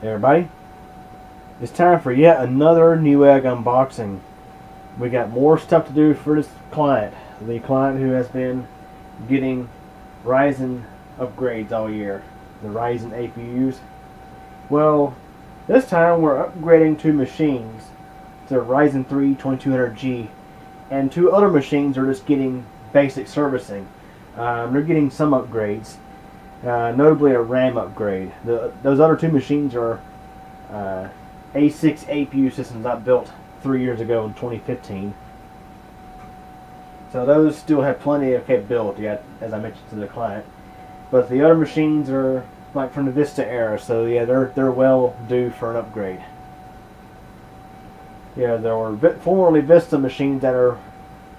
Hey everybody, it's time for yet another Newegg unboxing. We got more stuff to do for this client, the client who has been getting Ryzen upgrades all year, the Ryzen APUs. Well, this time we're upgrading two machines to Ryzen 3 2200G, and two other machines are just getting basic servicing. They're getting some upgrades. Notably a RAM upgrade. Those other two machines are A6 APU systems I built 3 years ago in 2015. So those still have plenty of capability, as I mentioned to the client. But the other machines are like from the Vista era, so yeah, they're well due for an upgrade. Yeah, there were formerly Vista machines that are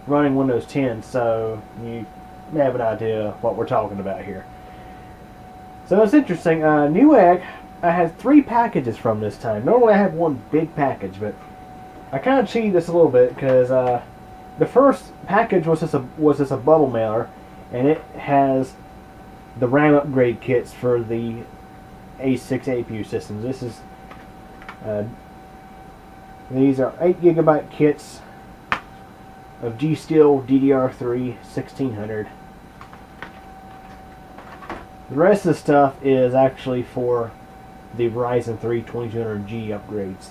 running Windows 10, so you may have an idea of what we're talking about here. So it's interesting. Newegg, I had 3 packages from this time. Normally I have one big package, but I kind of cheated this a little bit because the first package was just a bubble mailer, and it has the RAM upgrade kits for the A6 APU systems. This is these are 8GB kits of G-Skill DDR3 1600. The rest of the stuff is actually for the Ryzen 3 2200G upgrades.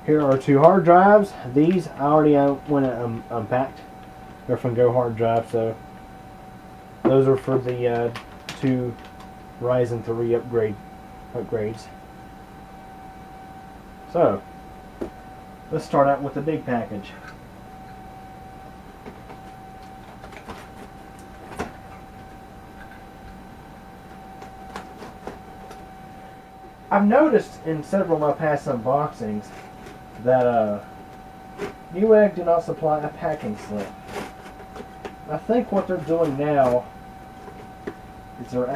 Here are 2 hard drives. These I already went and unpacked. They're from Go Hard Drive, so those are for the 2 Ryzen 3 upgrades. So let's start out with the big package. I've noticed in several of my past unboxings that Newegg do not supply a packing slip. I think what they're doing now is they're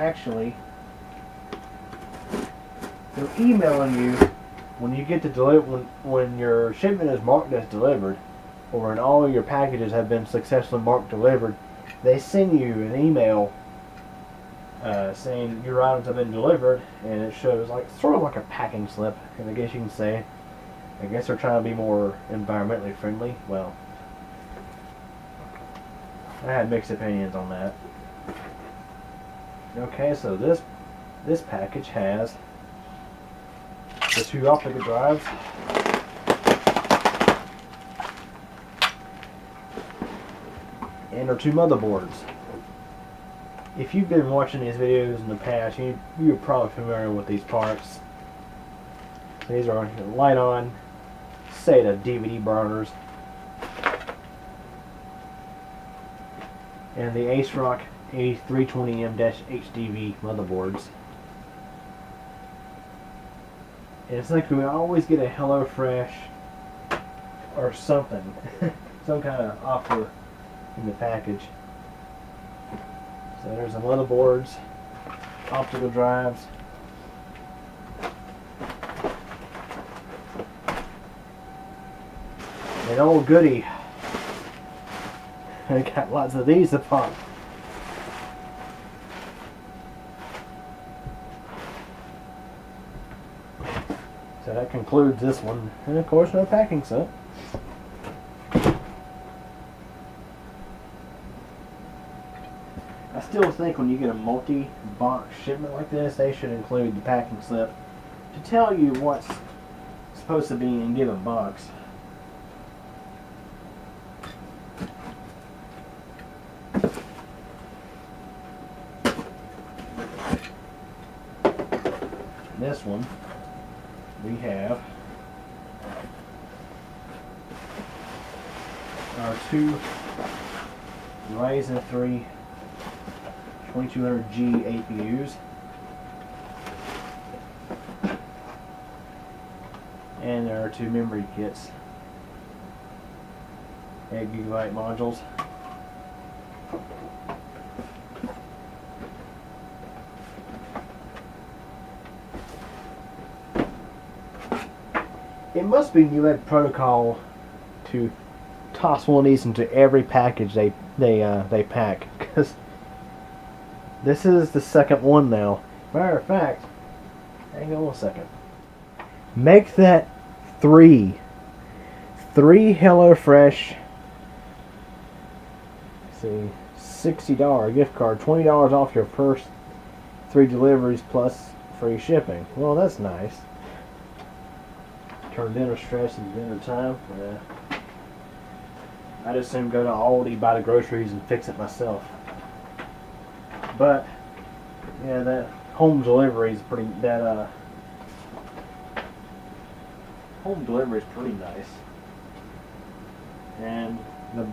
emailing you when you get to when your shipment is marked as delivered, or when all your packages have been successfully marked delivered. They send you an email saying your items have been delivered, and it shows sort of like a packing slip. And I guess you can say, I guess they're trying to be more environmentally friendly. Well, I had mixed opinions on that. Okay, so this package has the 2 optical drives, and our 2 motherboards. If you've been watching these videos in the past, you're probably familiar with these parts. These are light-on SATA DVD burners, and the ASRock A320M-HDV motherboards. And it's like we always get a HelloFresh or something, some kind of offer in the package. So there's the motherboards, optical drives, an old goodie. I got lots of these to pop. So that concludes this one, and of course no packing slip. I still think when you get a multi-box shipment like this, they should include the packing slip to tell you what's supposed to be in a given box. In this one, we have our 2 Ryzen 3 2200G APUs, and there are 2 memory kits, 8GB modules. It must be Newegg protocol to toss one of these into every package they pack, because this is the second one now. Matter of fact, Hang on 1 second. Make that three HelloFresh. See, $60 gift card, $20 off your first 3 deliveries plus free shipping. Well, that's nice. Turn dinner stress into dinner time. Yeah. I just soon go to Aldi, buy the groceries, and fix it myself. But yeah, that home delivery is pretty. Home delivery is pretty nice. And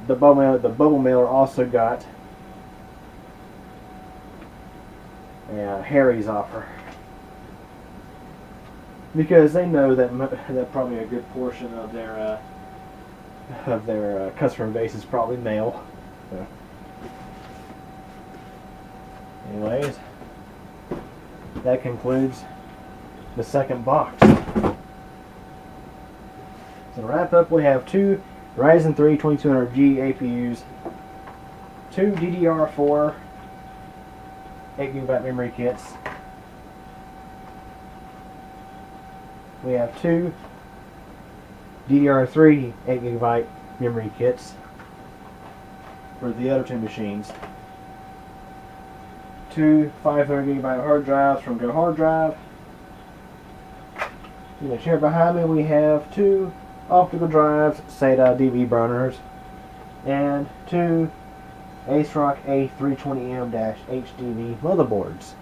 the bubble mailer also got a Harry's offer, because they know that probably a good portion of their customer base is probably male. So, anyways, that concludes the second box. So to wrap up, we have 2 Ryzen 3 2200G APUs, 2 DDR4 8GB memory kits. We have 2 DDR3 8GB memory kits for the other 2 machines. 2 530GB hard drives from Go Hard Drive. In the chair behind me, we have 2 optical drives, SATA DV burners, and 2 ASRock A320M-HDV motherboards.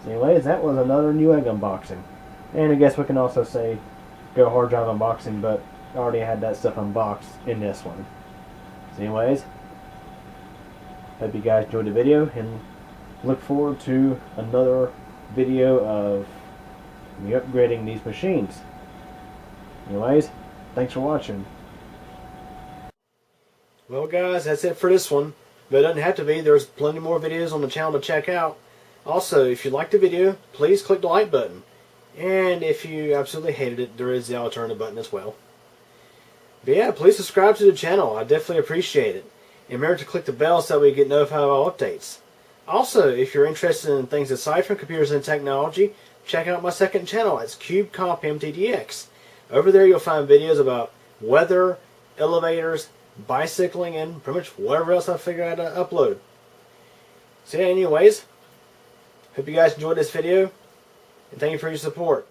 So anyways, that was another Newegg unboxing. And I guess we can also say Go Hard Drive unboxing, but I already had that stuff unboxed in this one. So anyways, hope you guys enjoyed the video, and look forward to another video of me upgrading these machines. Anyways, thanks for watching. Well guys, that's it for this one. But it doesn't have to be. There's plenty more videos on the channel to check out. Also, if you liked the video, please click the like button. And if you absolutely hated it, there is the alternative button as well. But yeah, please subscribe to the channel. I definitely appreciate it. And remember to click the bell so that we get notified of all updates. Also, if you're interested in things aside from computers and technology, check out my second channel. It's CubeComp MTDX. Over there you'll find videos about weather, elevators, bicycling, and pretty much whatever else I figure out to upload. So yeah, anyways, hope you guys enjoyed this video, and thank you for your support.